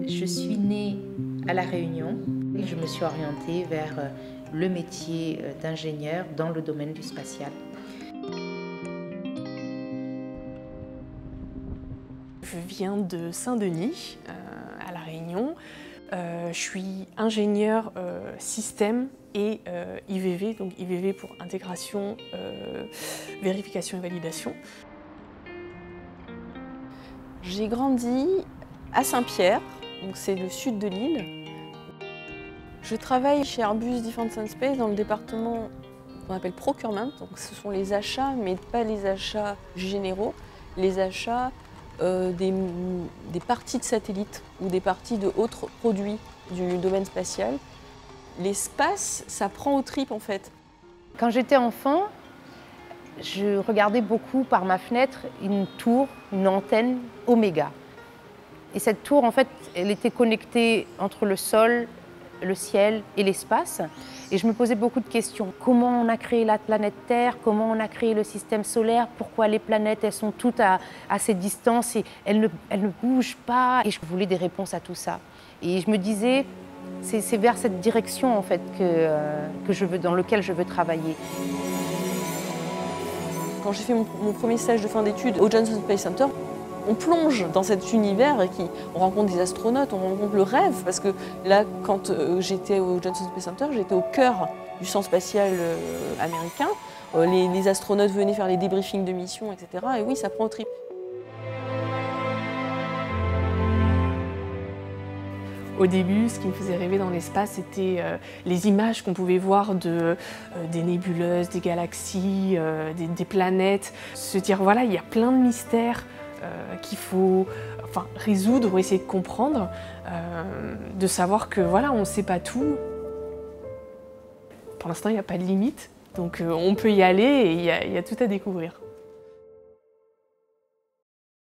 Je suis née à La Réunion et je me suis orientée vers le métier d'ingénieur dans le domaine du spatial. Je viens de Saint-Denis, à La Réunion. Je suis ingénieure système et IVV, donc IVV pour intégration, vérification et validation. J'ai grandi à Saint-Pierre, donc c'est le sud de l'île. Je travaille chez Airbus Defence and Space dans le département qu'on appelle procurement, donc ce sont les achats, mais pas les achats généraux, les achats des parties de satellites ou des parties de autres produits du domaine spatial. L'espace, ça prend aux tripes en fait. Quand j'étais enfant, je regardais beaucoup par ma fenêtre une tour, une antenne Oméga. Et cette tour, en fait, elle était connectée entre le sol, le ciel et l'espace. Et je me posais beaucoup de questions. Comment on a créé la planète Terre? Comment on a créé le système solaire? Pourquoi les planètes, elles sont toutes à cette distance et elles ne bougent pas? Et je voulais des réponses à tout ça. Et je me disais, c'est vers cette direction en fait dans lequel je veux travailler. Quand j'ai fait mon premier stage de fin d'études au Johnson Space Center, on plonge dans cet univers et on rencontre des astronautes, on rencontre le rêve. Parce que là, quand j'étais au Johnson Space Center, j'étais au cœur du centre spatial américain. Les astronautes venaient faire les débriefings de mission, etc. Et oui, ça prend au trip. Au début, ce qui me faisait rêver dans l'espace, c'était les images qu'on pouvait voir des nébuleuses, des galaxies, des planètes. Se dire, voilà, il y a plein de mystères qu'il faut résoudre ou essayer de comprendre, de savoir que voilà, on ne sait pas tout. Pour l'instant, il n'y a pas de limite, donc on peut y aller et il y a tout à découvrir.